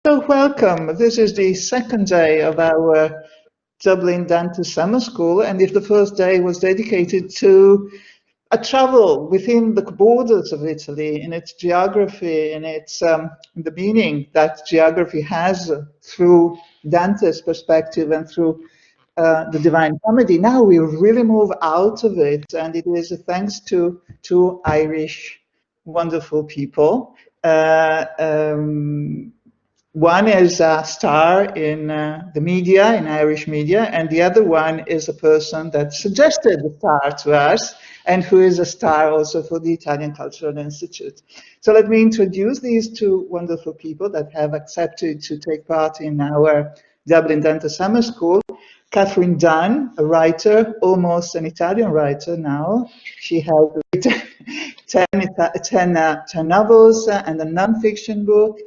So welcome. This is the second day of our Dublin Dante Summer School, and if the first day was dedicated to a travel within the borders of Italy, in its geography, in its the meaning that geography has through Dante's perspective and through the Divine Comedy. Now we really move out of it, and it is thanks to two Irish wonderful people. One is a star in the media, in Irish media, and the other one is a person that suggested the star to us and who is a star also for the Italian Cultural Institute. So let me introduce these two wonderful people that have accepted to take part in our Dublin Dante Summer School. Catherine Dunne, a writer, almost an Italian writer now. She has written 10 novels and a non-fiction book,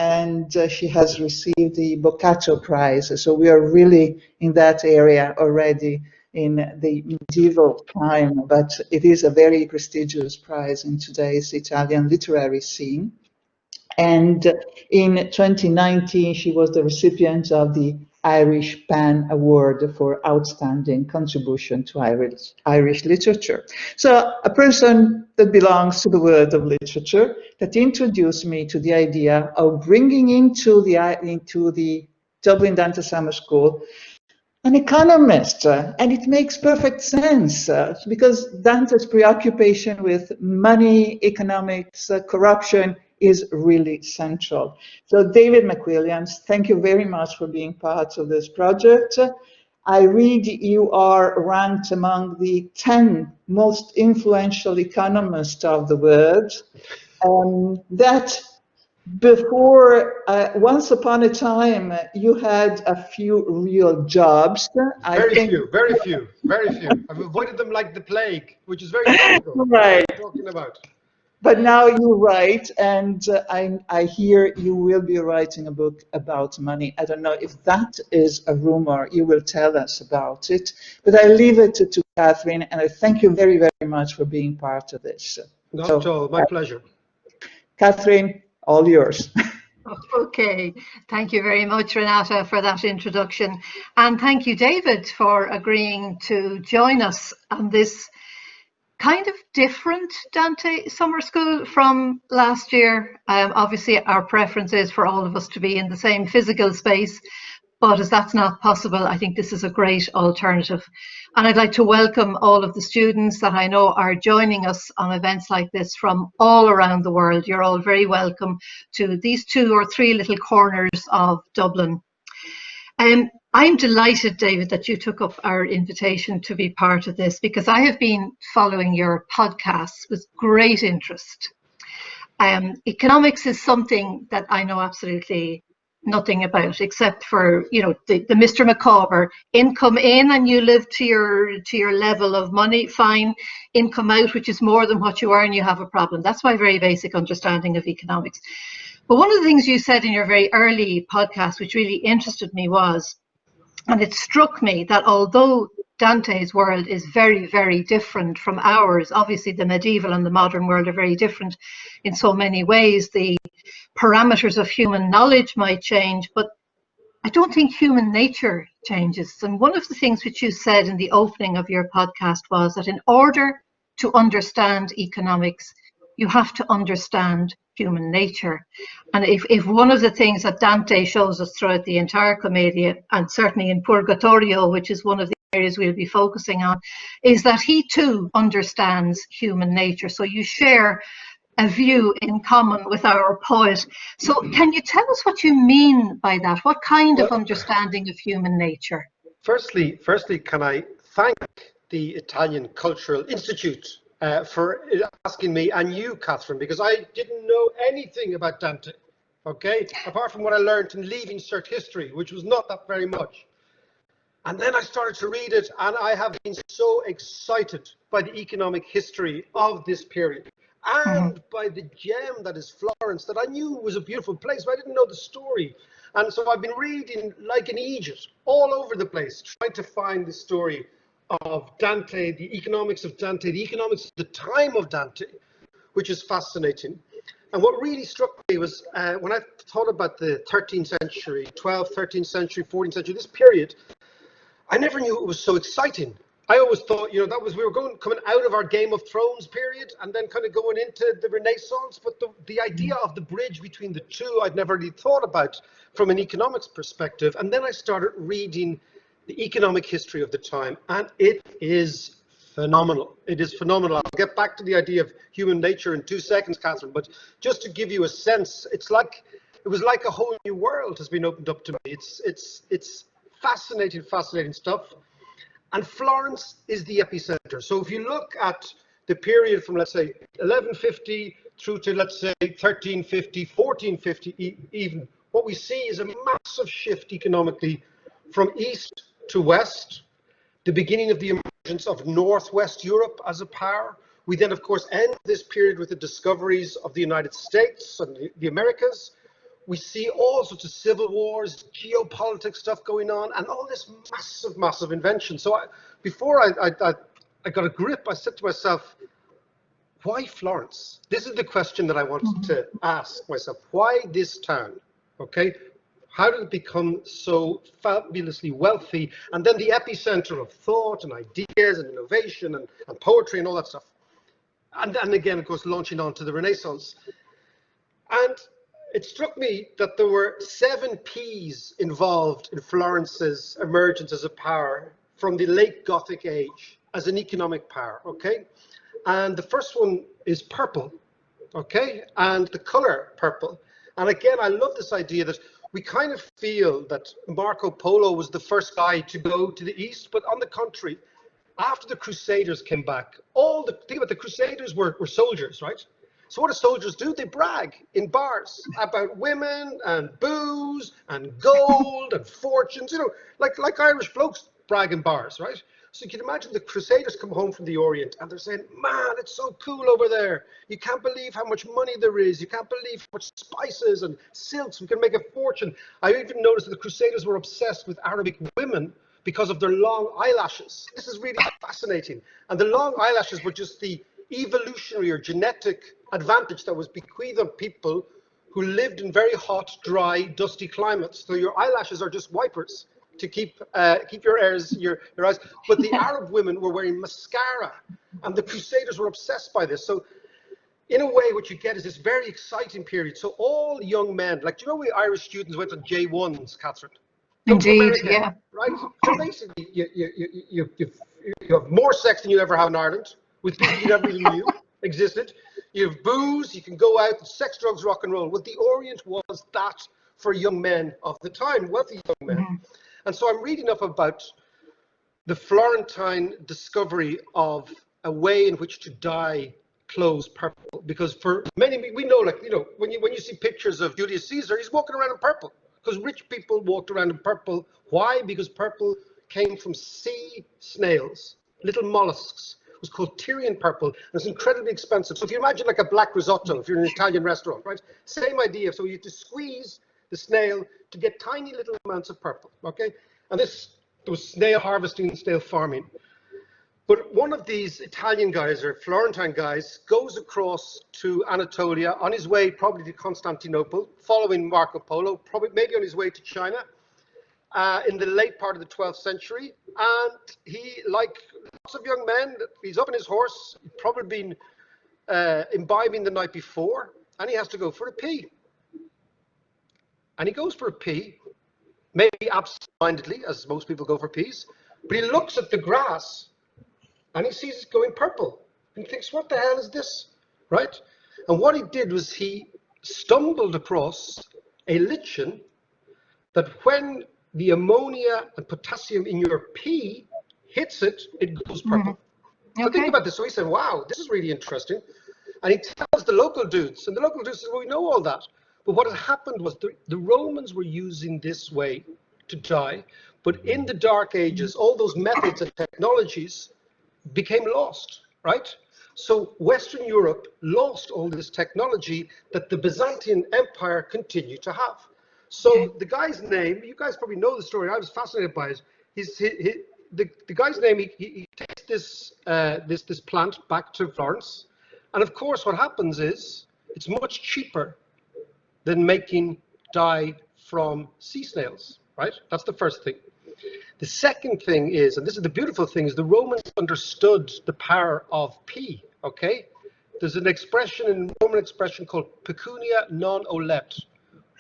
and she has received the Boccaccio Prize. So we are really in that area already in the medieval time, but it is a very prestigious prize in today's Italian literary scene. And in 2019, she was the recipient of the Irish Pen Award for outstanding contribution to Irish literature. So a person that belongs to the world of literature that introduced me to the idea of bringing into the Dublin Dante Summer School an economist, and it makes perfect sense because Dante's preoccupation with money, economics, corruption is really central. So David McWilliams, thank you very much for being part of this project. I read you are ranked among the 10 most influential economists of the world. That before, once upon a time, you had a few real jobs. Very few. I've avoided them like the plague, which is very difficult. Right. What are you talking about? But now you write, and I hear you will be writing a book about money. I don't know if that is a rumor. You will tell us about it. But I leave it to Catherine, and I thank you very, very much for being part of this. Not at all. My pleasure. Catherine, all yours. Okay, thank you very much, Renata, for that introduction. And thank you, David, for agreeing to join us on this kind of different Dante Summer School from last year. Obviously, our preference is for all of us to be in the same physical space, but as that's not possible, I think this is a great alternative. And I'd like to welcome all of the students that I know are joining us on events like this from all around the world. You're all very welcome to these 2 or 3 little corners of Dublin. I'm delighted, David, that you took up our invitation to be part of this, because I have been following your podcasts with great interest. Economics is something that I know absolutely nothing about, except for, you know, the Mr. Macabre, income in and you live to your level of money, fine. Income out, which is more than what you earn, you have a problem. That's my very basic understanding of economics. But one of the things you said in your very early podcast, which really interested me, was, and it struck me, that although Dante's world is very, very different from ours, obviously the medieval and the modern world are very different in so many ways. The parameters of human knowledge might change, but I don't think human nature changes. And one of the things which you said in the opening of your podcast was that in order to understand economics, you have to understand human nature. And if one of the things that Dante shows us throughout the entire Commedia, and certainly in Purgatorio, which is one of the areas we'll be focusing on, is that he too understands human nature. So you share a view in common with our poet. So can you tell us what you mean by that? What kind of understanding of human nature? Firstly, can I thank the Italian Cultural Institute for asking me, and you, Catherine, because I didn't know anything about Dante, okay? Apart from what I learned in leaving Cert History, which was not that very much. And then I started to read it, and I have been so excited by the economic history of this period, and by the gem that is Florence, that I knew was a beautiful place, but I didn't know the story. And so I've been reading, like in Egypt, all over the place, trying to find the story of Dante, the economics of Dante, the economics of the time of Dante, which is fascinating. And what really struck me was when I thought about the 13th century, 12th, 13th century, 14th century, this period, I never knew it was so exciting. I always thought, you know, that was, we were coming out of our Game of Thrones period and then kind of going into the Renaissance. But the idea of the bridge between the two, I'd never really thought about from an economics perspective. And then I started reading the economic history of the time, and it is phenomenal. It is phenomenal. I'll get back to the idea of human nature in 2 seconds, Catherine, but just to give you a sense, it was like a whole new world has been opened up to me. It's fascinating, fascinating stuff. And Florence is the epicenter. So if you look at the period from, let's say, 1150 through to, let's say, 1350, 1450 even, what we see is a massive shift economically from east to west, the beginning of the emergence of Northwest Europe as a power. We then, of course, end this period with the discoveries of the United States and the Americas. We see all sorts of civil wars, geopolitics stuff going on, and all this massive, massive invention. So before I got a grip, I said to myself, why Florence? This is the question that I wanted to ask myself. Why this town? Okay. How did it become so fabulously wealthy? And then the epicenter of thought and ideas and innovation and poetry and all that stuff. And again, of course, launching on to the Renaissance. And it struck me that there were 7 P's involved in Florence's emergence as a power from the late Gothic age as an economic power, okay? And the first one is purple, okay? And the color purple. And again, I love this idea that we kind of feel that Marco Polo was the first guy to go to the east, but on the contrary, after the Crusaders came back, think about the Crusaders were soldiers, right? So what do soldiers do? They brag in bars about women and booze and gold and fortunes, you know, like Irish blokes brag in bars, right? So you can imagine the Crusaders come home from the Orient and they're saying, man, it's so cool over there. You can't believe how much money there is. You can't believe how much spices and silks. We can make a fortune. I even noticed that the Crusaders were obsessed with Arabic women because of their long eyelashes. This is really fascinating. And the long eyelashes were just the evolutionary or genetic advantage that was bequeathed on people who lived in very hot, dry, dusty climates. So your eyelashes are just wipers to keep your eyes. But the Arab women were wearing mascara, and the Crusaders were obsessed by this. So in a way, what you get is this very exciting period. So all young men, like, do you know we Irish students went on J1s, Catherine? Indeed, America, yeah. Right? So basically, you have more sex than you ever have in Ireland, with people you never even knew existed. You have booze, you can go out, sex, drugs, rock and roll. Well, the Orient was that for young men of the time, wealthy young men. And so I'm reading up about the Florentine discovery of a way in which to dye clothes purple, because for many, we know, like, you know, when you see pictures of Julius Caesar, he's walking around in purple, because rich people walked around in purple. Why? Because purple came from sea snails, little mollusks. It was called Tyrian purple, and it's incredibly expensive. So if you imagine like a black risotto, if you're in an Italian restaurant, right? Same idea. So you have to squeeze the snail to get tiny little amounts of purple, okay? And there was snail harvesting and snail farming. But one of these Italian guys or Florentine guys goes across to Anatolia on his way probably to Constantinople, following Marco Polo, probably maybe on his way to China in the late part of the 12th century. And he, like lots of young men, he's up on his horse, he'd probably been imbibing the night before, and he has to go for a pee. And he goes for a pee, maybe absent-mindedly, as most people go for pees, but he looks at the grass and he sees it going purple. And he thinks, what the hell is this, right? And what he did was he stumbled across a lichen that when the ammonia and potassium in your pee hits it, it goes purple. So think about this. So he said, wow, this is really interesting. And he tells the local dudes, and the local dudes said, well, we know all that. But what had happened was the Romans were using this way to dye, but in the Dark Ages, all those methods and technologies became lost, right? So Western Europe lost all this technology that the Byzantine Empire continued to have. So the guy's name, you guys probably know the story, I was fascinated by it. The guy's name, he takes this plant back to Florence. And of course, what happens is It's much cheaper than making dye from sea snails, right? That's the first thing. The second thing is, and this is the beautiful thing, is the Romans understood the power of P, okay? There's an expression in Roman expression called pecunia non olet,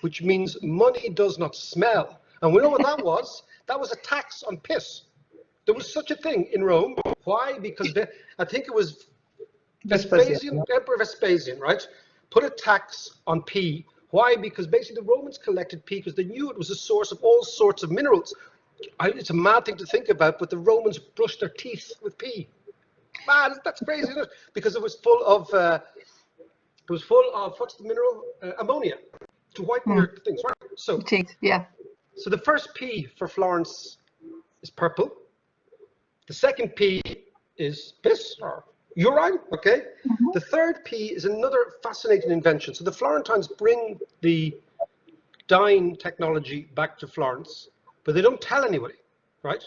which means money does not smell. And we know what that was. That was a tax on piss. There was such a thing in Rome. Why? Because I think it was Vespasian, Emperor Vespasian, right? Put a tax on pee. Why? Because basically the Romans collected pee because they knew it was a source of all sorts of minerals. It's a mad thing to think about, but the Romans brushed their teeth with pee. Man, that's crazy, isn't it? Because it was full of what's the mineral? Ammonia, to whiten your things, right? So teeth, yeah. So the first P for Florence is purple. The second P is piss or urine, okay? The third P is another fascinating invention. So the Florentines bring the dyeing technology back to Florence, but they don't tell anybody, right?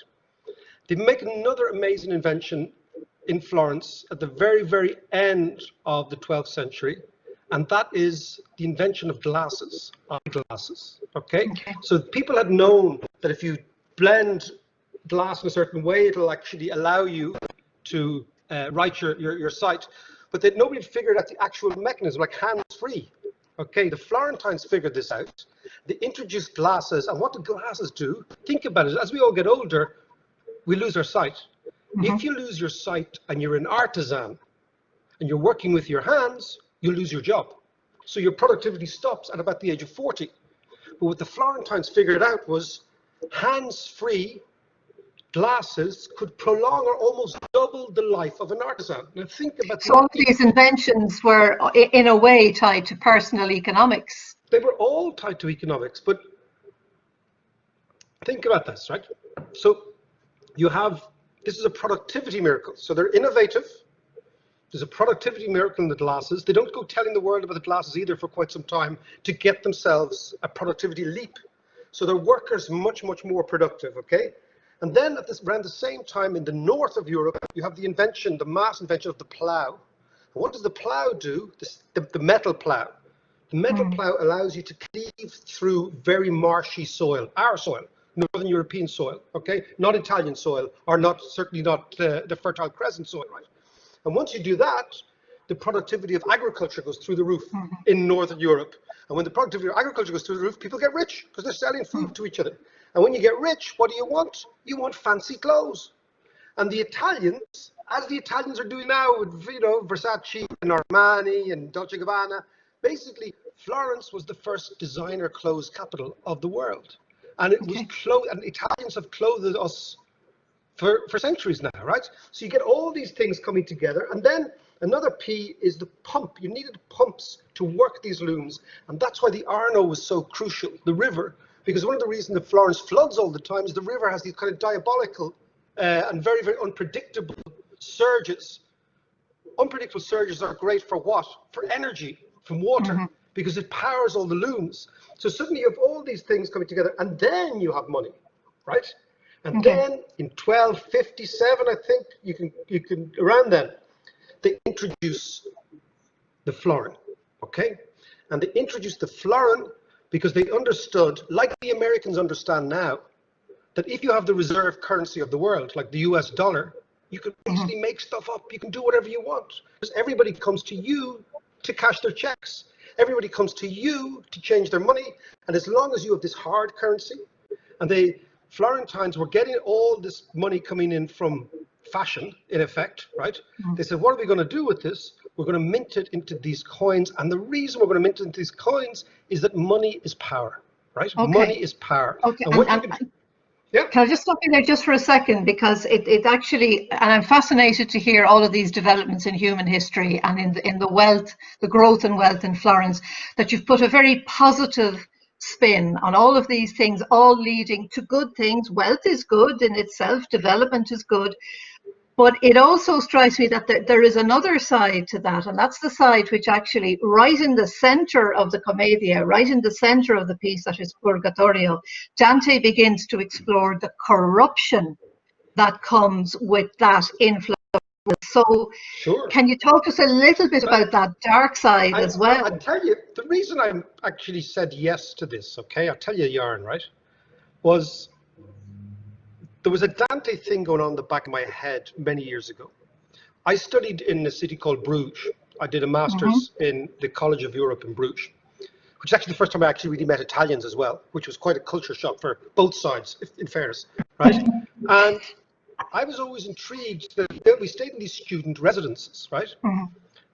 They make another amazing invention in Florence at the very, very end of the 12th century, and that is the invention of glasses, eyeglasses, okay? So people had known that if you blend glass in a certain way, it'll actually allow you to write your sight, but nobody figured out the actual mechanism, like hands-free. Okay, the Florentines figured this out. They introduced glasses, and what do glasses do? Think about it. As we all get older, we lose our sight. If you lose your sight and you're an artisan and you're working with your hands, you lose your job. So your productivity stops at about the age of 40. But what the Florentines figured out was hands-free glasses could prolong or almost double the life of an artisan. Now think about so all these inventions were in a way tied to personal economics. They were all tied to economics, but think about this, right? So you have, this is a productivity miracle. So they're innovative. There's a productivity miracle in the glasses. They don't go telling the world about the glasses either for quite some time to get themselves a productivity leap. So their workers much, much more productive, okay? And then around the same time in the north of Europe, you have the invention, the mass invention of the plow. And what does the plow do? The metal plow. The metal plow allows you to cleave through very marshy soil, our soil, Northern European soil, okay? Not Italian soil, or certainly not the Fertile Crescent soil, right? And once you do that, the productivity of agriculture goes through the roof in Northern Europe. And when the productivity of agriculture goes through the roof, people get rich because they're selling food to each other. And when you get rich, what do you want? You want fancy clothes. And the Italians, as the Italians are doing now with, Versace and Armani and Dolce & Gabbana, basically Florence was the first designer clothes capital of the world. And it was and Italians have clothed us for centuries now, right? So you get all these things coming together, and then another P is the pump. You needed pumps to work these looms, and that's why the Arno was so crucial, the river, because one of the reasons that Florence floods all the time is the river has these kind of diabolical and very, very unpredictable surges. Unpredictable surges are great for what? For energy from water, because it powers all the looms. So suddenly you have all these things coming together, and then you have money, right? And then in 1257, I think you can around then, they introduce the florin, okay? And they introduced the florin because they understood, like the Americans understand now, that if you have the reserve currency of the world, like the US dollar, you can basically make stuff up. You can do whatever you want. Because everybody comes to you to cash their checks. Everybody comes to you to change their money. And as long as you have this hard currency, and the Florentines were getting all this money coming in from fashion, in effect, right? They said, what are we going to do with this? We're going to mint it into these coins. And the reason we're going to mint it into these coins is that money is power, right? Money is power. Okay. And what you can do, Can I just stop you there just for a second, because it actually, and I'm fascinated to hear all of these developments in human history and in the wealth, the growth and wealth in Florence, that you've put a very positive spin on all of these things, all leading to good things. Wealth is good in itself, development is good, but it also strikes me that there is another side to that, and that's the side which actually, right in the center of the Commedia, right in the center of the piece that is Purgatorio, Dante begins to explore the corruption that comes with that influence So Sure. can you talk to us a little bit about that dark side as well? I'll tell you, the reason I actually said yes to this, okay, I'll tell you a yarn, right, was there was a Dante thing going on in the back of my head many years ago. I studied in a city called Bruges. I did a master's in the College of Europe in Bruges, which is actually the first time I actually really met Italians as well, which was quite a culture shock for both sides, in fairness, right? And I was always intrigued that we stayed in these student residences, right?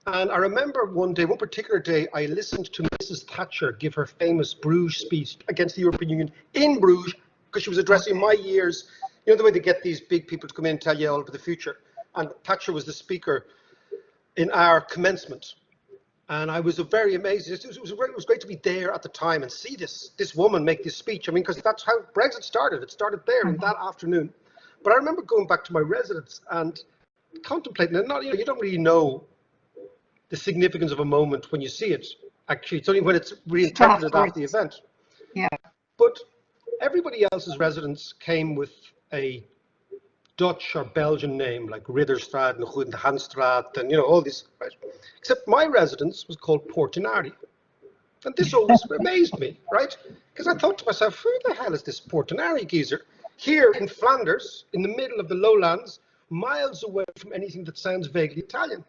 And I remember one particular day, I listened to Mrs. Thatcher give her famous Bruges speech against the European Union in Bruges, because she was addressing my years. You know, the way they get these big people to come in and tell you all about the future. And Thatcher was the speaker in our commencement. And I was very amazed. It was great to be there at the time and see this woman make this speech. I mean, because that's how Brexit started. It started there in that afternoon. But I remember going back to my residence and contemplating it. You don't really know the significance of a moment when you see it. Actually, it's only when it's reinterpreted after the event. Yeah. But everybody else's residence came with a Dutch or Belgian name, like Ridderstraat and Goedenhansstraat, and all these, right? Except my residence was called Portinari. And this always amazed me, right? Because I thought to myself, who the hell is this Portinari geezer? Here in Flanders, in the middle of the lowlands, miles away from anything that sounds vaguely Italian.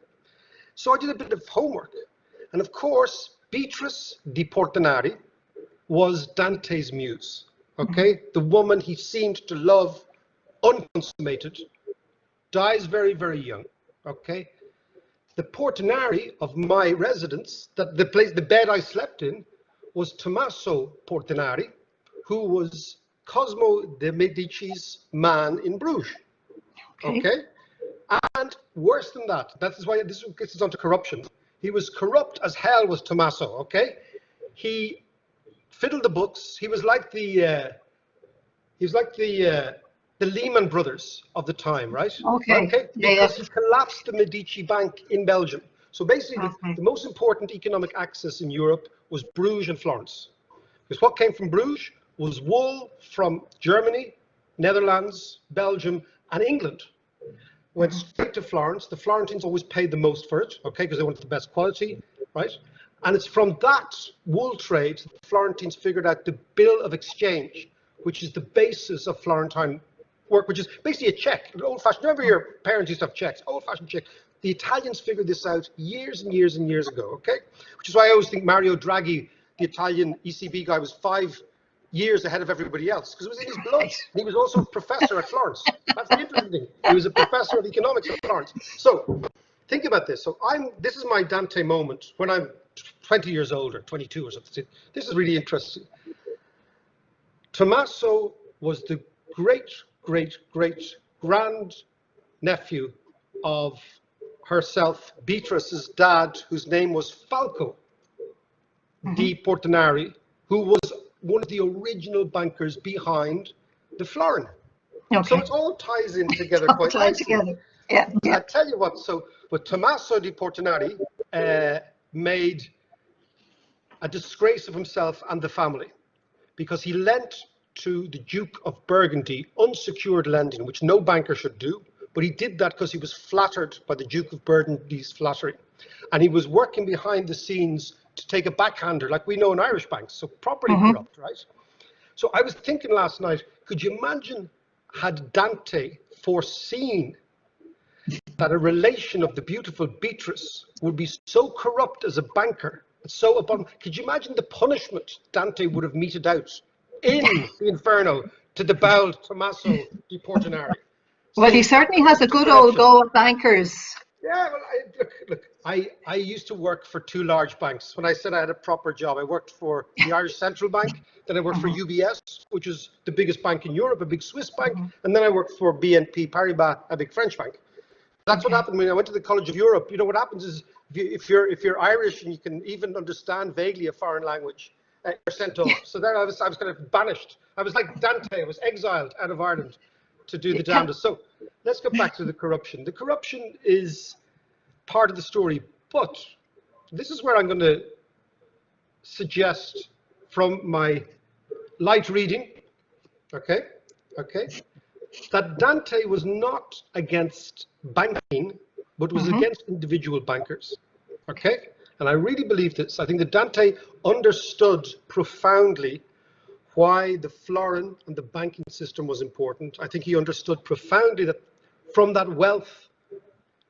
So I did a bit of homework. And of course, Beatrice di Portinari was Dante's muse, okay? The woman he seemed to love, unconsummated, dies very, very young, okay? The Portinari of my residence, the bed I slept in, was Tommaso Portinari, who was Cosimo de' Medici's man in Bruges, okay? And worse than that, that's why this gets onto corruption. He was corrupt as hell, was Tommaso, okay? He fiddled the books. He was like the Lehman Brothers of the time, right? Okay. Because he collapsed the Medici Bank in Belgium. So basically, the most important economic axis in Europe was Bruges and Florence. Because what came from Bruges was wool from Germany, Netherlands, Belgium, and England. Went straight to Florence. The Florentines always paid the most for it, okay, because they wanted the best quality, right? And it's from that wool trade that the Florentines figured out the bill of exchange, which is the basis of Florentine work, which is basically a check, an old-fashioned. Remember your parents used to have checks, old-fashioned check. The Italians figured this out years and years and years ago, okay? Which is why I always think Mario Draghi, the Italian ECB guy, was 5 years ahead of everybody else, because it was in his blood. He was also a professor at Florence. That's the interesting thing. He was a professor of economics at Florence. So think about this. So this is my Dante moment when I'm 20 years old or 22 or something. This is really interesting. Tommaso was the great grand nephew of herself, Beatrice's dad, whose name was Falco di Portinari, who was one of the original bankers behind the florin. Okay. So it all ties in together quite nicely. Yeah. I tell you what, but Tommaso di Portinari made a disgrace of himself and the family, because he lent to the Duke of Burgundy unsecured lending, which no banker should do, but he did that because he was flattered by the Duke of Burgundy's flattery. And he was working behind the scenes to take a backhander, like we know in Irish banks, so properly corrupt, right? So I was thinking last night, could you imagine had Dante foreseen that a relation of the beautiful Beatrice would be so corrupt as a banker, so could you imagine the punishment Dante would have meted out in the Inferno to the bowed Tommaso di Portinari? Well, he certainly has a good old go at bankers. Yeah, well, look, I used to work for 2 large banks. When I said I had a proper job, I worked for the Irish Central Bank, then I worked for UBS, which is the biggest bank in Europe, a big Swiss bank, and then I worked for BNP Paribas, a big French bank. That's what happened when I went to the College of Europe. You know what happens is if you're Irish and you can even understand vaguely a foreign language, you're sent off. So there I was kind of banished. I was like Dante. I was exiled out of Ireland to do the damnedest. So let's get back to the corruption. The corruption is part of the story, but this is where I'm going to suggest from my light reading, okay, that Dante was not against banking but was against individual bankers. Okay? And I really believe this. I think that Dante understood profoundly why the florin and the banking system was important. I think he understood profoundly that from that wealth,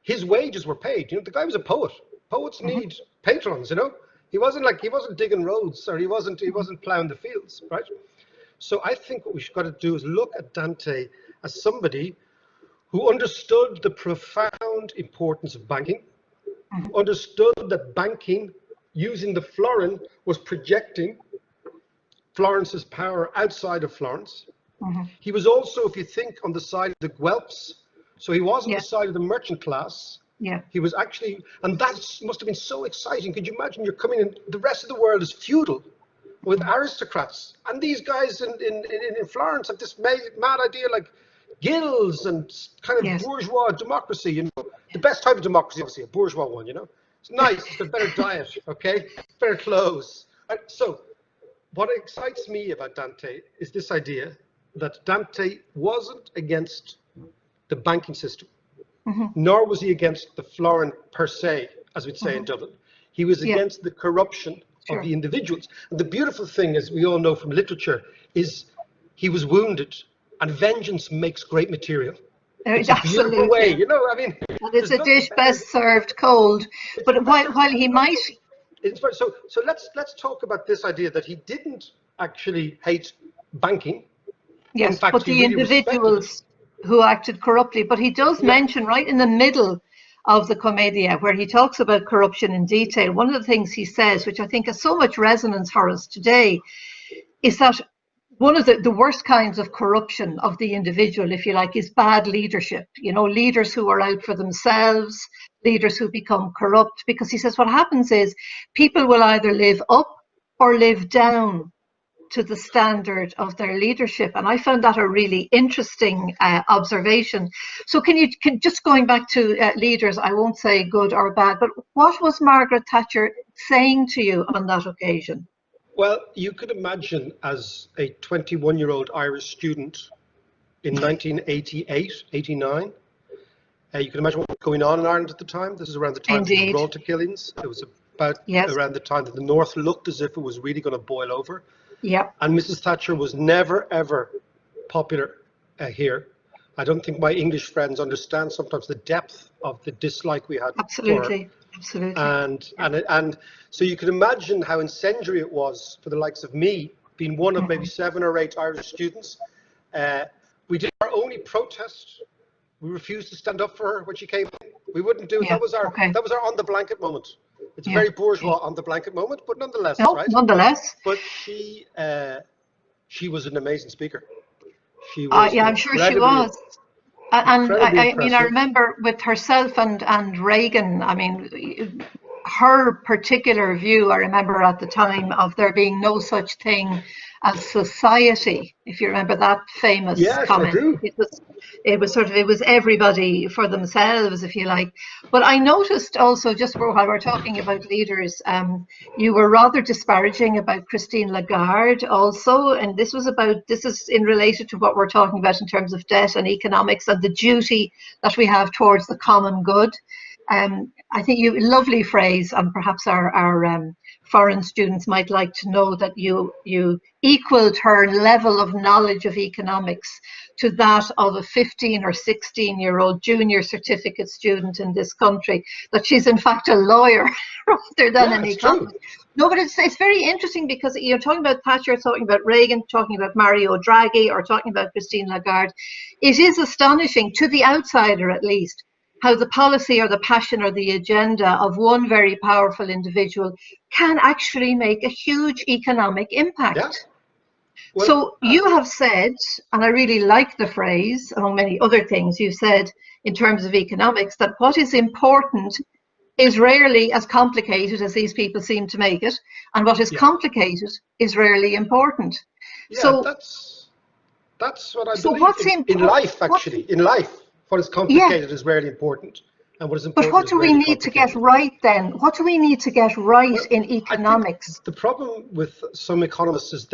his wages were paid. You know, the guy was a poet. Poets need patrons, you know. He wasn't digging roads, or he wasn't plowing the fields, right? So I think what we've got to do is look at Dante as somebody who understood the profound importance of banking, understood that banking, using the florin, was projecting Florence's power outside of Florence. He was also, if you think, on the side of the Guelphs, so he was on the side of the merchant class. He was actually, and that must have been so exciting. Could you imagine you're coming in, the rest of the world is feudal with aristocrats, and these guys in Florence have this mad idea like guilds and kind of bourgeois democracy, you know. The best type of democracy, obviously, a bourgeois one, you know. It's nice, it's got better diet, okay, better clothes. And so what excites me about Dante is this idea that Dante wasn't against the banking system, nor was he against the florin per se, as we'd say in Dublin. He was against the corruption of the individuals. And the beautiful thing, as we all know from literature, is he was wounded, and vengeance makes great material. It's a beautiful way, you know. I mean, and it's a dish best served cold. But while he might, so let's talk about this idea that he didn't actually hate banking. Yes, in fact, but the individuals who acted corruptly. But he does mention right in the middle of the Commedia, where he talks about corruption in detail, one of the things he says, which I think has so much resonance for us today, is that one of the worst kinds of corruption of the individual, if you like, is bad leadership. You know, leaders who are out for themselves, leaders who become corrupt, because he says what happens is people will either live up or live down to the standard of their leadership. And I found that a really interesting observation. So can just going back to leaders, I won't say good or bad, but what was Margaret Thatcher saying to you on that occasion? Well, you could imagine as a 21-year-old Irish student in 1988, 89, you can imagine what was going on in Ireland at the time. This is around the time of the Gibraltar killings. It was about around the time that the North looked as if it was really going to boil over. And Mrs. Thatcher was never, ever popular here. I don't think my English friends understand sometimes the depth of the dislike we had for her. Absolutely. And so you can imagine how incendiary it was for the likes of me, being one of maybe 7 or 8 Irish students. We did our only protest. We refused to stand up for her when she came in. We wouldn't do it. That was our on the blanket moment. It's a very bourgeois on the blanket moment, but nonetheless, right? Nonetheless. But she was an amazing speaker. She was. I'm sure she was. And I mean, I remember with herself and Reagan, I mean, her particular view, I remember at the time of there being no such thing as society, if you remember that famous comment. I do. It was everybody for themselves, if you like. But I noticed also, just while we're talking about leaders, you were rather disparaging about Christine Lagarde also, and this is in relation to what we're talking about in terms of debt and economics and the duty that we have towards the common good. I think lovely phrase, and perhaps our foreign students might like to know that you equaled her level of knowledge of economics to that of a 15 or 16-year-old junior certificate student in this country, that she's in fact a lawyer rather than an economist. No, but it's very interesting because you're talking about Thatcher, talking about Reagan, talking about Mario Draghi, or talking about Christine Lagarde. It is astonishing, to the outsider at least, how the policy or the passion or the agenda of one very powerful individual can actually make a huge economic impact. Well, so you have said, and I really like the phrase, among many other things you said in terms of economics, that what is important is rarely as complicated as these people seem to make it, and what is complicated is rarely important. So that's what I believe in life, actually. In life, what is complicated is rarely important. And what is important. But what do we need to get right then? What do we need to get right in economics? The problem with some economists is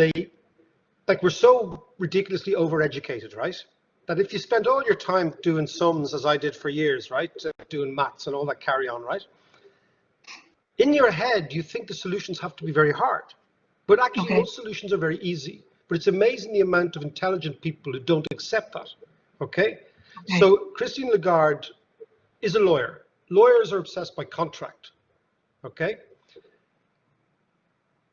we're so ridiculously overeducated, right? that if you spend all your time doing sums, as I did for years, right, doing maths and all that carry on, right, in your head, you think the solutions have to be very hard. But actually, most solutions are very easy. But it's amazing the amount of intelligent people who don't accept that, okay? So Christine Lagarde is a lawyer. Lawyers are obsessed by contract, okay?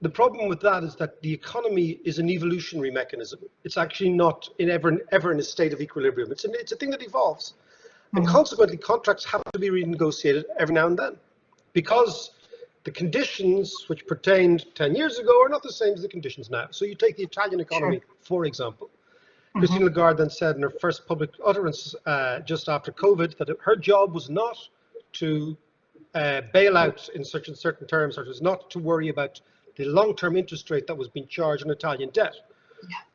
The problem with that is that the economy is an evolutionary mechanism. It's actually not ever in a state of equilibrium. It's a thing that evolves. And consequently, contracts have to be renegotiated every now and then, because the conditions which pertained 10 years ago are not the same as the conditions now. So you take the Italian economy, for example. Christine Lagarde then said in her first public utterance just after COVID that her job was not to bail out in certain terms, or was not to worry about the long-term interest rate that was being charged on Italian debt.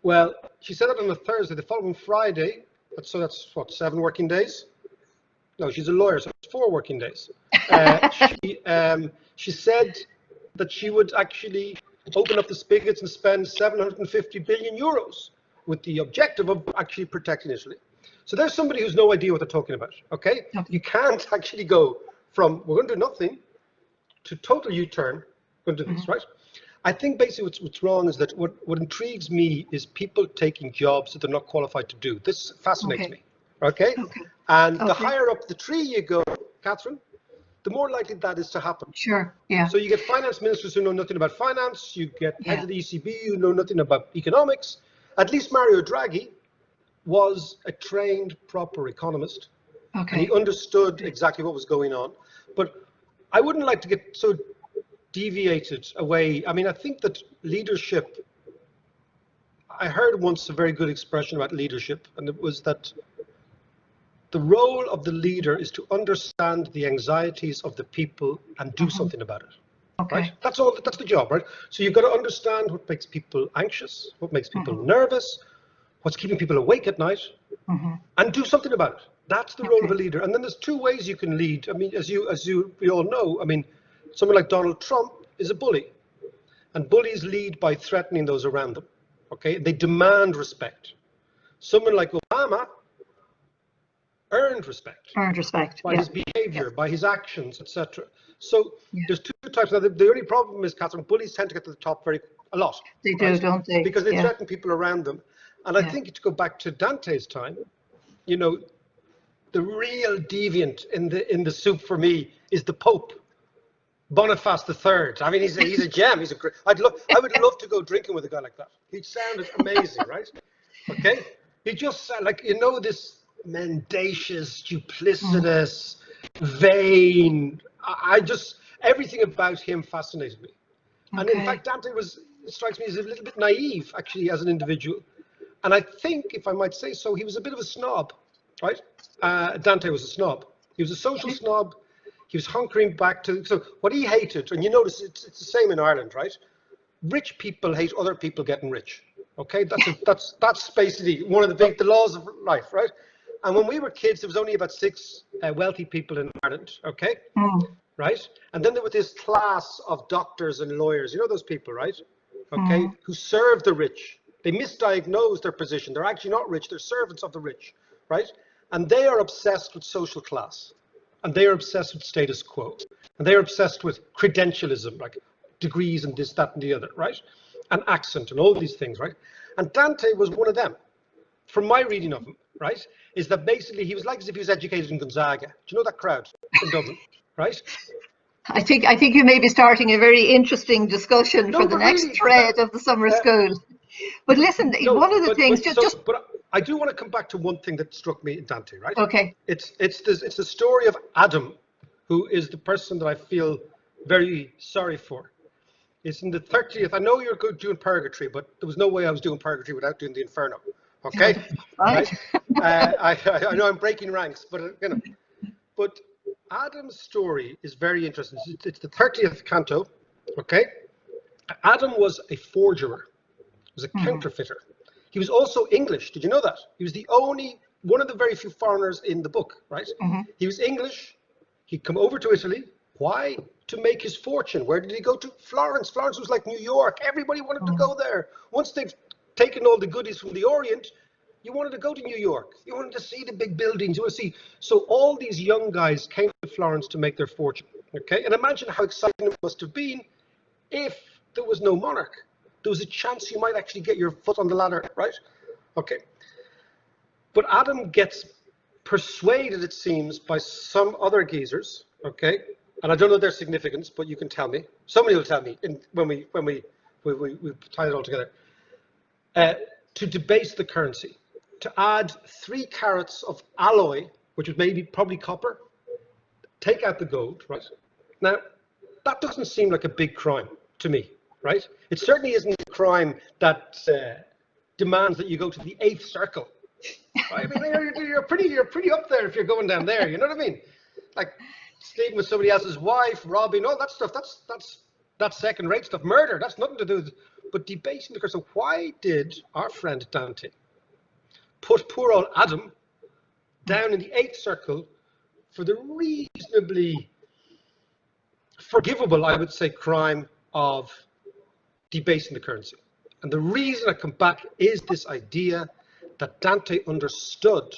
Well, she said that on a Thursday. The following Friday, that's what, 7 working days? No, she's a lawyer, so it's 4 working days. She said that she would actually open up the spigots and spend 750 billion euros with the objective of actually protecting Italy. So there's somebody who's no idea what they're talking about, okay? You can't actually go from we're going to do nothing to total U-turn, going to do this, right? I think basically what's wrong is that what intrigues me is people taking jobs that they're not qualified to do. This fascinates me, okay? And the higher up the tree you go, Catherine, the more likely that is to happen. Sure, yeah. So you get finance ministers who know nothing about finance, you get heads of the ECB who know nothing about economics. At least Mario Draghi was a trained, proper economist. And he understood exactly what was going on. But I wouldn't like to get so deviated away. I mean, I think that leadership, I heard once a very good expression about leadership, and it was that the role of the leader is to understand the anxieties of the people and do something about it. Right? That's all. That's the job, right? So you've got to understand what makes people anxious, what makes people nervous, what's keeping people awake at night, and do something about it. That's the role of a leader. And then there's 2 ways you can lead. I mean, we all know, I mean, someone like Donald Trump is a bully, and bullies lead by threatening those around them. Okay, they demand respect. Someone like Obama earned respect. By his behavior, by his actions, etc. So there's 2 types. Now, the only problem is, Catherine, bullies tend to get to the top a lot. They do, don't they? Because they threaten people around them. And I think to go back to Dante's time, you know, the real deviant in the soup for me is the Pope, Boniface III. I mean, he's a gem. I would love to go drinking with a guy like that. He sounded amazing, right? Okay, he just sounded like, you know, this mendacious, duplicitous, vain. Everything about him fascinated me. And in fact, Dante strikes me as a little bit naive, actually, as an individual. And I think, if I might say so, he was a bit of a snob, right? Dante was a snob. He was a social snob. He was hunkering back to, so what he hated, and you notice it's the same in Ireland, right? Rich people hate other people getting rich. Okay, that's basically one of the laws of life, right? And when we were kids, there was only about 6 wealthy people in Ireland, okay? Right? And then there was this class of doctors and lawyers, you know those people, right? Okay, who serve the rich. They misdiagnose their position. They're actually not rich, they're servants of the rich, right? And they are obsessed with social class. And they are obsessed with status quo. And they are obsessed with credentialism, like degrees and this, that, and the other, right? And accent and all these things, right? And Dante was one of them. From my reading of him, right, is that basically he was like as if he was educated in Gonzaga. Do you know that crowd in Dublin, right? I think you may be starting a very interesting discussion for the next thread of the summer school. But listen, one of the things, But I do want to come back to one thing that struck me in Dante, right? Okay. It's the story of Adam, who is the person that I feel very sorry for. It's in the 30th. I know you're doing purgatory, but there was no way I was doing purgatory without doing the inferno. Okay, right? I know I'm breaking ranks, but you know, but Adam's story is very interesting. It's the 30th canto. Okay, Adam was a forger, was a counterfeiter. He was also English. Did you know that? He was one of the very few foreigners in the book, right? He was English. He'd come over to Italy. Why? To make his fortune. Where did he go to? Florence. Florence was like New York. Everybody wanted to go there. Once they've taken all the goodies from the Orient, You wanted to go to New York. You wanted to see the big buildings. You want to see. So all these young guys came to Florence to make their fortune. Okay, and imagine how exciting it must have been if there was no monarch. There was a chance you might actually get your foot on the ladder, right? Okay. But Adam gets persuaded, it seems, by some other geezers, okay? And I don't know their significance, but you can tell me. Somebody will tell me when we tie it all together. To debase the currency, to add 3 carats of alloy, which was probably copper, take out the gold, right? Now, that doesn't seem like a big crime to me, right? It certainly isn't a crime that demands that you go to the 8th circle. Right? I mean, you're pretty up there if you're going down there. You know what I mean? Like sleeping with somebody else's wife, robbing, all that stuff. That's second-rate stuff. Murder. That's nothing to do with. But debasing the currency. So why did our friend Dante put poor old Adam down in the 8th circle for the reasonably forgivable, I would say, crime of debasing the currency? And the reason I come back is this idea that Dante understood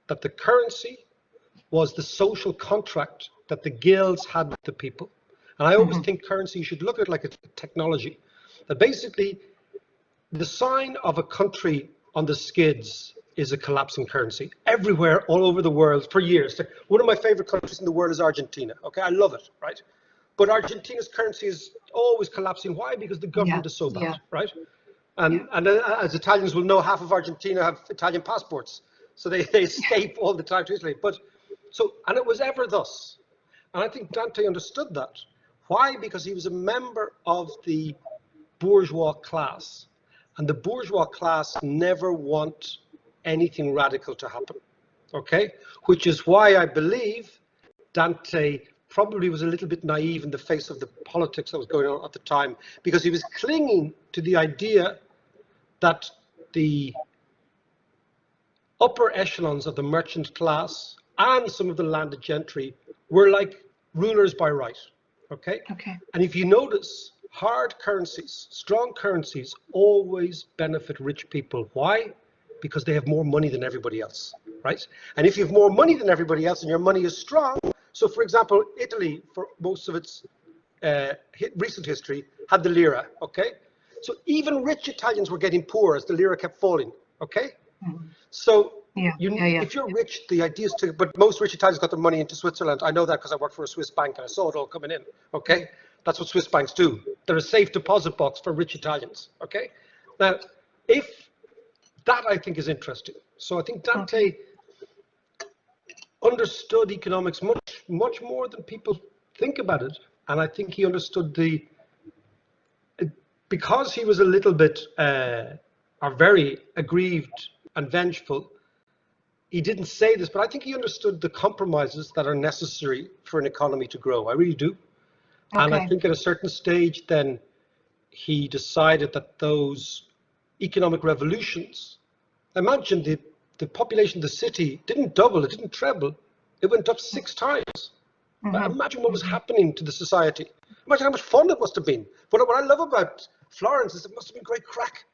that the currency was the social contract that the guilds had with the people. And I always think currency, you should look at it like a technology. That basically, the sign of a country on the skids is a collapsing currency. Everywhere, all over the world, for years. One of my favorite countries in the world is Argentina. Okay, I love it, right? But Argentina's currency is always collapsing. Why? Because the government is so bad, right? And as Italians will know, half of Argentina have Italian passports, so they escape all the time to Italy. And it was ever thus. And I think Dante understood that. Why? Because he was a member of the bourgeois class, and the bourgeois class never want anything radical to happen. Okay, which is why I believe Dante probably was a little bit naive in the face of the politics that was going on at the time, because he was clinging to the idea that the upper echelons of the merchant class and some of the landed gentry were like rulers by right, okay? And if you notice, hard currencies, strong currencies always benefit rich people. Why? Because they have more money than everybody else, right? And if you have more money than everybody else and your money is strong, so for example, Italy, for most of its recent history, had the lira, okay? So even rich Italians were getting poor as the lira kept falling, okay? So if you're rich, the idea is to, but most rich Italians got their money into Switzerland. I know that because I worked for a Swiss bank and I saw it all coming in, okay? That's what Swiss banks do. They're a safe deposit box for rich Italians, okay? Now, if that I think is interesting. So I think Dante understood economics much more than people think about it. And I think he understood because he was a little bit, or very aggrieved and vengeful, he didn't say this, but I think he understood the compromises that are necessary for an economy to grow. I really do. And I think at a certain stage, then he decided that those economic revolutions, imagine the population of the city didn't double, it didn't treble, it went up 6 times. Imagine what was happening to the society. Imagine how much fun it must have been. But what I love about Florence is it must have been great crack.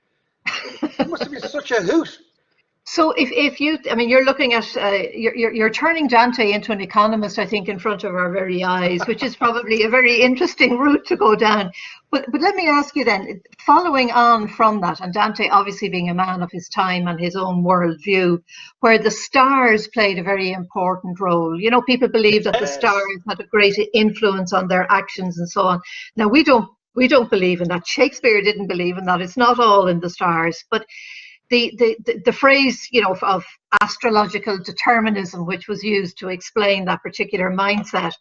It must have been such a hoot. So if you, I mean, you're looking at, you're turning Dante into an economist, I think, in front of our very eyes, which is probably a very interesting route to go down. But let me ask you then, following on from that, and Dante obviously being a man of his time and his own worldview, where the stars played a very important role. You know, people believe that the stars had a great influence on their actions and so on. Now, we don't believe in that. Shakespeare didn't believe in that. It's not all in the stars, but the phrase, you know, of astrological determinism, which was used to explain that particular mindset.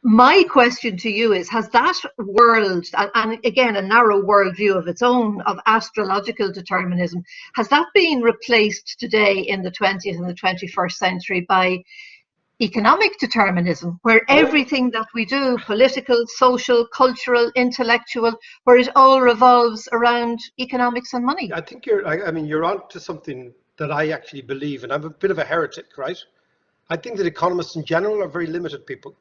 My question to you is, has that world, and again, a narrow worldview of its own, of astrological determinism, has that been replaced today in the 20th and the 21st century by economic determinism, where everything that we do, political, social, cultural, intellectual, where it all revolves around economics and money? I think you're on to something that I actually believe, and I'm a bit of a heretic, right? I think that economists in general are very limited people.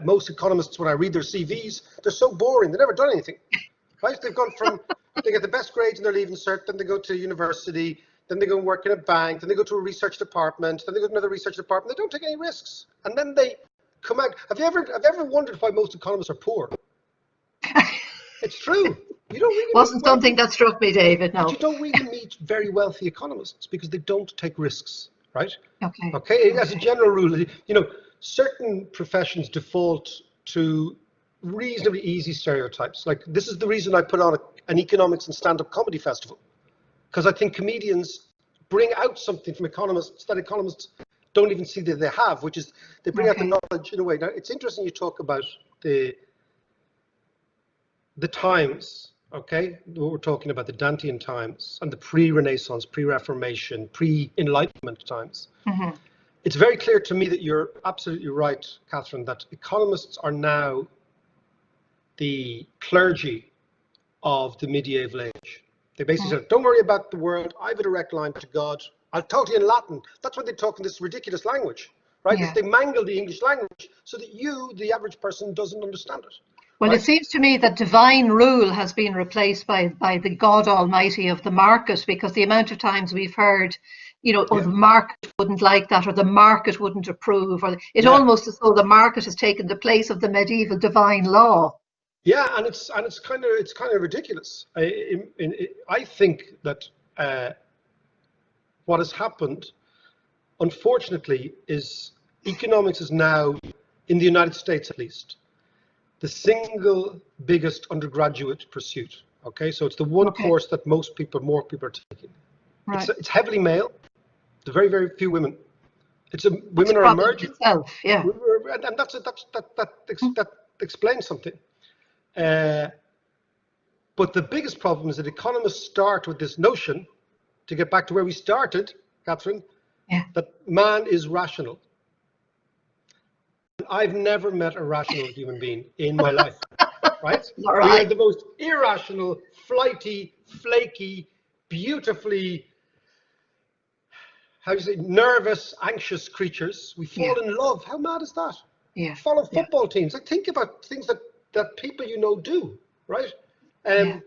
Most economists, when I read their CVs, they're so boring. They've never done anything, right? They've gone from, they get the best grades in their leaving cert, then they go to university, then they go and work in a bank, then they go to a research department, then they go to another research department. They don't take any risks, and then they come out. Have you ever wondered why most economists are poor? It's true. You don't really Wasn't something that struck me, David. No. But you don't really meet very wealthy economists because they don't take risks, right? Okay. Okay. As a general rule, you know, certain professions default to reasonably easy stereotypes. Like, this is the reason I put on an economics and stand-up comedy festival, because I think comedians bring out something from economists that economists don't even see that they have, which is they bring out the knowledge in a way. Now, it's interesting you talk about the times, okay? We're talking about the Dantean times and the pre-Renaissance, pre-Reformation, pre-Enlightenment times. Mm-hmm. It's very clear to me that you're absolutely right, Catherine, that economists are now the clergy of the medieval age. They basically said, don't worry about the world, I have a direct line to God. I'll talk to you in Latin. That's why they talk in this ridiculous language, right? Yeah. They mangle the English language so that you, the average person, doesn't understand it. Well, right? It seems to me that divine rule has been replaced by the God Almighty of the market, because the amount of times we've heard, you know, oh, the market wouldn't like that, or the market wouldn't approve, or it almost as though the market has taken the place of the medieval divine law. Yeah, and it's kind of ridiculous. I think that what has happened, unfortunately, is economics is now, in the United States at least, the single biggest undergraduate pursuit. Okay, so it's the one course that more people are taking. Right. It's heavily male. There are very, very few women. Women are emerging. Itself, yeah. And that explains something. But the biggest problem is that economists start with this notion, to get back to where we started, Catherine, that man is rational. I've never met a rational human being in my life, right? We are the most irrational, flighty, flaky, beautifully, how do you say, nervous, anxious creatures. We fall in love. How mad is that? Yeah. Follow football teams. Like, think about things that people you know do, right? And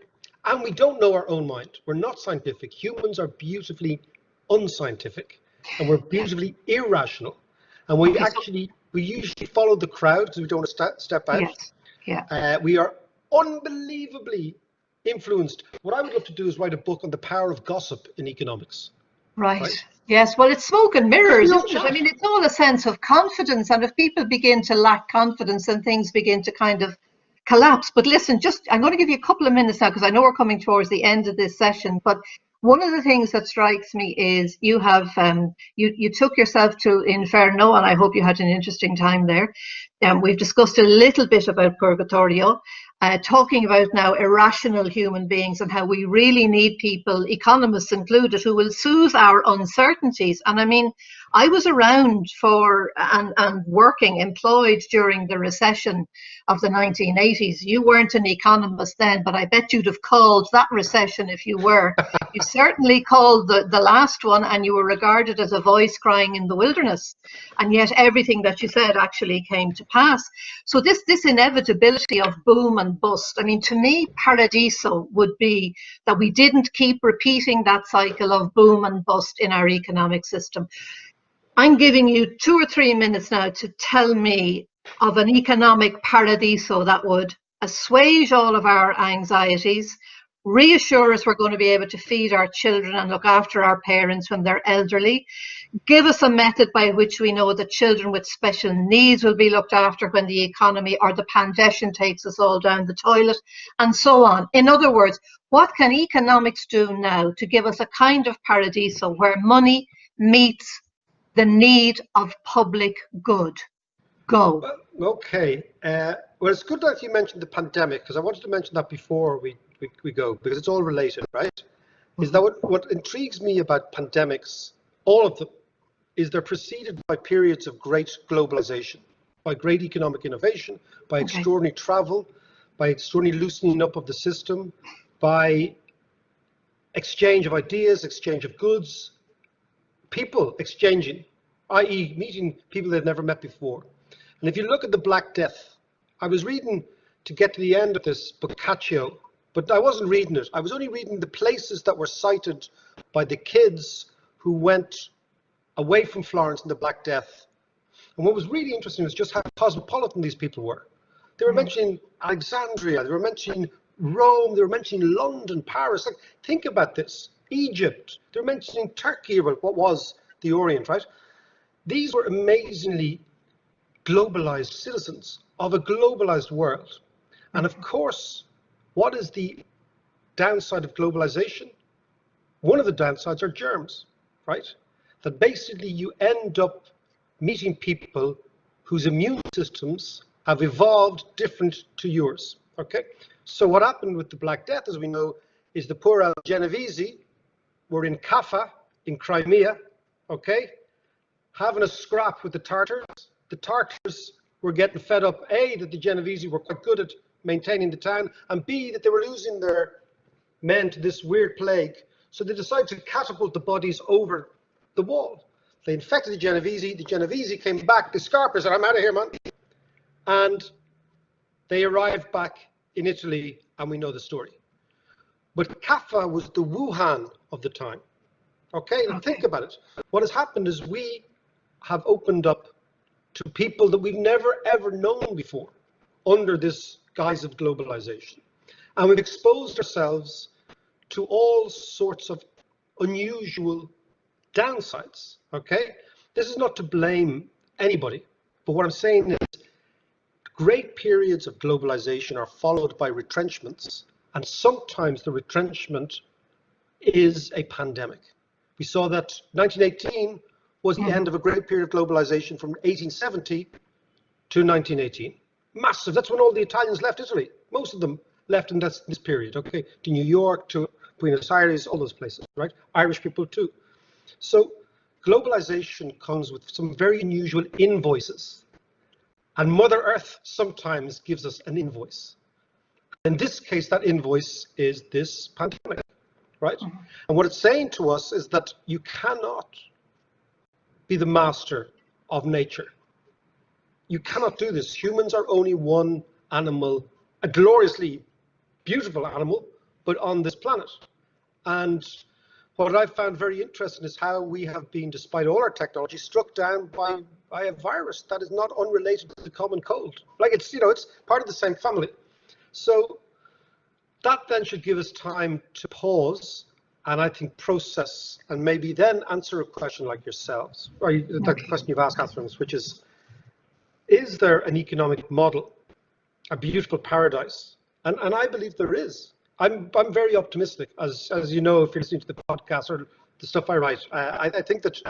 we don't know our own mind. We're not scientific. Humans are beautifully unscientific, and we're beautifully irrational. And we usually follow the crowd because we don't want to step out. Yes. Yeah. We are unbelievably influenced. What I would love to do is write a book on the power of gossip in economics. Right. Yes. Well, it's smoke and mirrors, isn't it? I mean, it's all a sense of confidence. And if people begin to lack confidence, then things begin to kind of collapse. But listen, I'm going to give you a couple of minutes now, because I know we're coming towards the end of this session. But one of the things that strikes me is you have you took yourself to Inferno, and I hope you had an interesting time there. We've discussed a little bit about Purgatorio, talking about now irrational human beings and how we really need people, economists included, who will soothe our uncertainties. And I mean, I was around and working, employed during the recession of the 1980s. You weren't an economist then, but I bet you'd have called that recession if you were. You certainly called the last one, and you were regarded as a voice crying in the wilderness. And yet everything that you said actually came to pass. So this inevitability of boom and bust, I mean, to me, Paradiso would be that we didn't keep repeating that cycle of boom and bust in our economic system. I'm giving you 2 or 3 minutes now to tell me of an economic paradiso that would assuage all of our anxieties, reassure us we're going to be able to feed our children and look after our parents when they're elderly, give us a method by which we know that children with special needs will be looked after when the economy or the pandemic takes us all down the toilet, and so on. In other words, what can economics do now to give us a kind of paradiso where money meets the need of public good? Go. Well, okay. Well, it's good that you mentioned the pandemic, because I wanted to mention that before we go, because it's all related, right? Is that what intrigues me about pandemics, all of them, is they're preceded by periods of great globalization, by great economic innovation, by extraordinary travel, by extraordinary loosening up of the system, by exchange of ideas, exchange of goods, people exchanging, i.e. meeting people they've never met before. And if you look at the Black Death, I was reading, to get to the end of this, Boccaccio, But I wasn't reading it. I was only reading the places that were cited by the kids who went away from Florence in the Black Death. And what was really interesting was just how cosmopolitan these people were. They were mentioning Alexandria, they were mentioning Rome, they were mentioning London, Paris. Like, think about this. Egypt, they were mentioning Turkey, what was the Orient, right? These were amazingly globalized citizens of a globalized world. And of course, what is the downside of globalization? One of the downsides are germs, right? That basically you end up meeting people whose immune systems have evolved different to yours, okay? So what happened with the Black Death, as we know, is the poor Genovese were in Kaffa, in Crimea, okay? Having a scrap with the Tartars. The Tartars were getting fed up, A, that the Genovese were quite good at maintaining the town, and B, that they were losing their men to this weird plague. So they decided to catapult the bodies over the wall. They infected the Genovese came back, the Scarpa said, I'm out of here, man. And they arrived back in Italy, and we know the story. But Kaffa was the Wuhan of the time. Okay, and think about it. What has happened is we have opened up to people that we've never ever known before under this guise of globalization. And we've exposed ourselves to all sorts of unusual downsides, okay? This is not to blame anybody, but what I'm saying is great periods of globalization are followed by retrenchments, and sometimes the retrenchment is a pandemic. We saw that 1918 was the end of a great period of globalization from 1870 to 1918. Massive. That's when all the Italians left Italy. Most of them left in this period, okay? To New York, to Buenos Aires, all those places, right? Irish people too. So globalization comes with some very unusual invoices. And Mother Earth sometimes gives us an invoice. In this case, that invoice is this pandemic, right? And what it's saying to us is that you cannot be the master of nature. You cannot do this. Humans are only one animal, a gloriously beautiful animal, but on this planet. And what I found very interesting is how we have been, despite all our technology, struck down by a virus that is not unrelated to the common cold. Like it's, you know, it's part of the same family. So that then should give us time to pause and I think process and maybe then answer a question like yourselves, or the question you've asked, Catherine, which is there an economic model, a beautiful paradise? And I believe there is. I'm very optimistic, as you know, if you're listening to the podcast or the stuff I write. I think that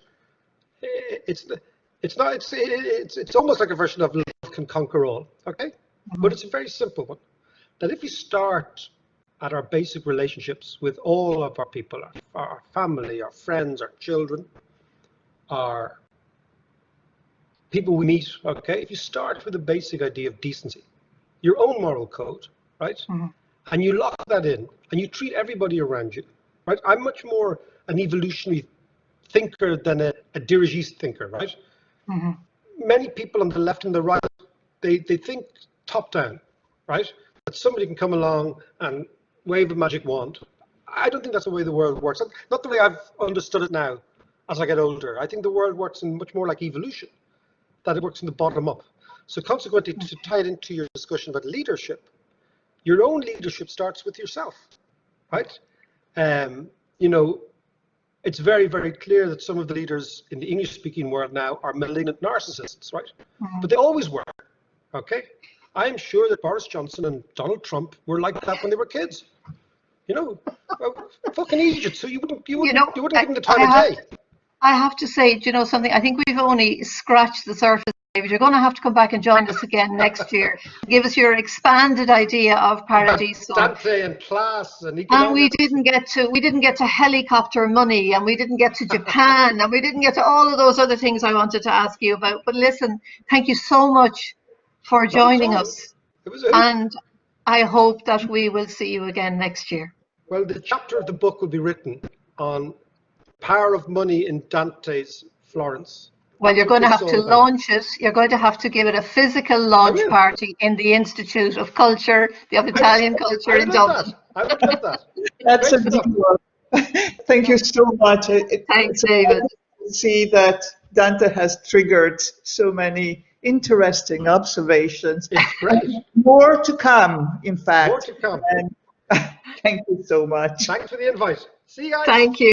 it's almost like a version of love can conquer all, okay? But it's a very simple one. That if we start at our basic relationships with all of our people, our family, our friends, our children, our people we meet, okay? If you start with the basic idea of decency, your own moral code, right? And you lock that in and you treat everybody around you, right? I'm much more an evolutionary thinker than a dirigiste thinker, right? Many people on the left and the right, they think top down, right? That somebody can come along and wave a magic wand. I don't think that's the way the world works. Not the way I've understood it now as I get older. I think the world works in much more like evolution, that it works from the bottom up. So consequently, to tie it into your discussion about leadership, your own leadership starts with yourself, right? You know, it's very, very clear that some of the leaders in the English-speaking world now are malignant narcissists, right? But they always were, okay? I'm sure that Boris Johnson and Donald Trump were like that when they were kids. You know, fucking idiots. So you wouldn't give them the time of day. I have to say, do you know something? I think we've only scratched the surface, David. You're going to have to come back and join us again next year. Give us your expanded idea of Paradiso. Dante and class and economics. And we didn't get to helicopter money, and we didn't get to Japan, and we didn't get to all of those other things I wanted to ask you about. But listen, thank you so much for joining us. And I hope that we will see you again next year. Well, the chapter of the book will be written on power of money in Dante's Florence. Well, you're That's going to what this have is to all about. launch it. You're going to have to give it a physical launch will. party in the Institute of Culture, of Italian Culture I in would love Dublin. that. I would love that. That's a Great stuff. deal. Thank you so much. Thanks, It's a David. pleasure to see that Dante has triggered so many interesting observations. It's great. More to come, in fact. More to come. And thank you so much. Thanks for the invite. See you guys. Thank you.